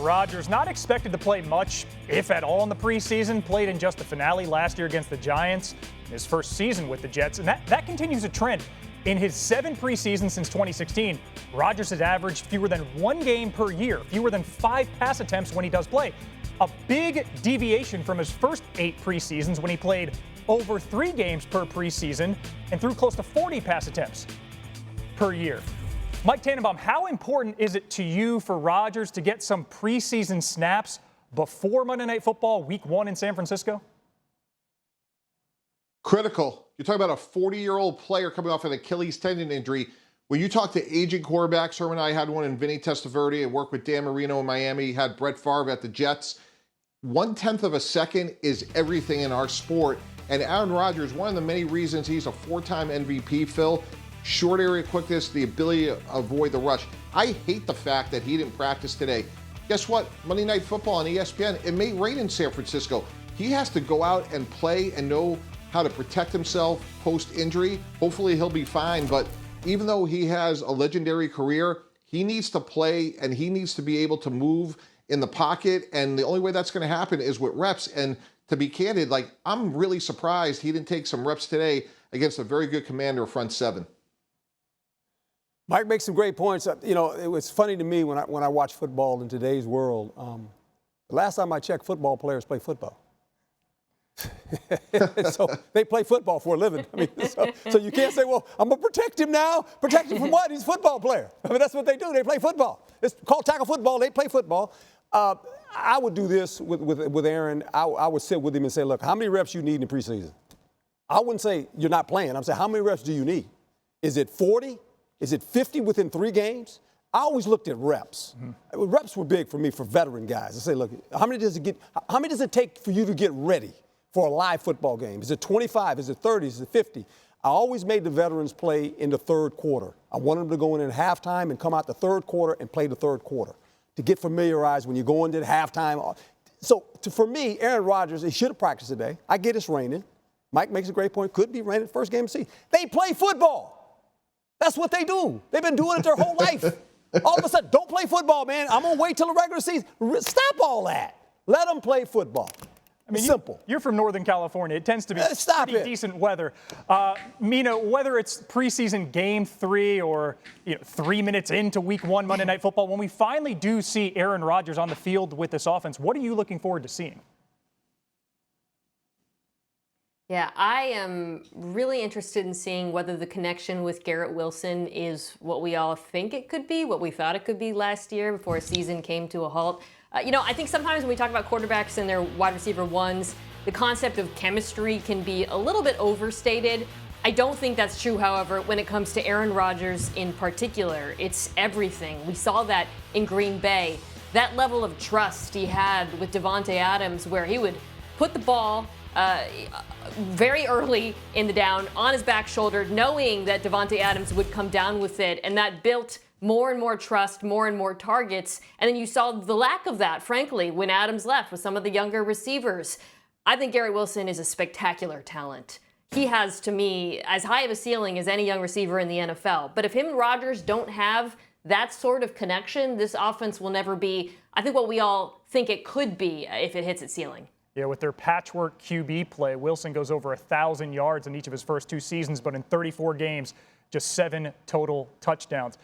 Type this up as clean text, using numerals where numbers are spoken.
Rodgers, not expected to play much, if at all, in the preseason. Played in just the finale last year against the Giants, his first season with the Jets, and that continues a trend. In his 7 preseasons since 2016, Rodgers has averaged fewer than 1 game per year, fewer than 5 pass attempts when he does play. A big deviation from his first 8 preseasons when he played over 3 games per preseason and threw close to 40 pass attempts per year. Mike Tannenbaum, how important is it to you for Rodgers to get some preseason snaps before Monday Night Football Week 1 in San Francisco? Critical. You're talking about a 40-year-old player coming off an Achilles tendon injury. When you talk to aging quarterbacks, Herm and I had one in Vinny Testaverde and worked with Dan Marino in Miami, had Brett Favre at the Jets. 1/10 of a second is everything in our sport. And Aaron Rodgers, one of the many reasons he's a 4-time MVP, Phil, short area quickness, the ability to avoid the rush. I hate the fact that he didn't practice today. Guess what? Monday Night Football on ESPN, it may rain in San Francisco. He has to go out and play and know how to protect himself post-injury. Hopefully he'll be fine, but even though he has a legendary career, he needs to play and he needs to be able to move in the pocket, and the only way that's going to happen is with reps. And to be candid, I'm really surprised he didn't take some reps today against a very good commander front 7. Mike makes some great points. You know, it was funny to me when I watch football in today's world. The last time I checked, football players play football. So they play football for a living. I mean, so you can't say, well, I'm going to protect him now. Protect him from what? He's a football player. I mean, that's what they do. They play football. It's called tackle football. They play football. I would do this with Aaron. I would sit with him and say, look, how many reps you need in the preseason? I wouldn't say you're not playing. I'm saying, how many reps do you need? Is it 40? Is it 50 within 3 games? I always looked at reps. Mm-hmm. Reps were big for me for veteran guys. I say, look, how many does it take for you to get ready for a live football game? Is it 25? Is it 30? Is it 50? I always made the veterans play in the third quarter. I wanted them to go in at halftime and come out the third quarter and play the third quarter to get familiarized when you go into halftime. So for me, Aaron Rodgers, he should have practiced today. I get it's raining. Mike makes a great point. Could be raining first game of the season. They play football. That's what they do. They've been doing it their whole life. All of a sudden, don't play football, man. I'm going to wait till the regular season. Stop all that. Let them play football. I mean, simple. You're from Northern California. It tends to be pretty decent weather. Mina, whether it's preseason game 3 or 3 minutes into Week 1 Monday Night Football, when we finally do see Aaron Rodgers on the field with this offense, what are you looking forward to seeing? Yeah, I am really interested in seeing whether the connection with Garrett Wilson is what we all think it could be, what we thought it could be last year before a season came to a halt. I think sometimes when we talk about quarterbacks and their wide receiver ones, the concept of chemistry can be a little bit overstated. I don't think that's true, however, when it comes to Aaron Rodgers in particular. It's everything. We saw that in Green Bay. That level of trust he had with Davante Adams, where he would put the ball very early in the down on his back shoulder, knowing that Davante Adams would come down with it, and that built more and more trust, more and more targets. And then you saw the lack of that, frankly, when Adams left with some of the younger receivers. I think Garrett Wilson is a spectacular talent. He has, to me, as high of a ceiling as any young receiver in the NFL. But if him and Rodgers don't have that sort of connection, this offense will never be, I think, what we all think it could be if it hits its ceiling. Yeah, with their patchwork QB play, Wilson goes over 1,000 yards in each of his first 2 seasons, but in 34 games, just 7 total touchdowns.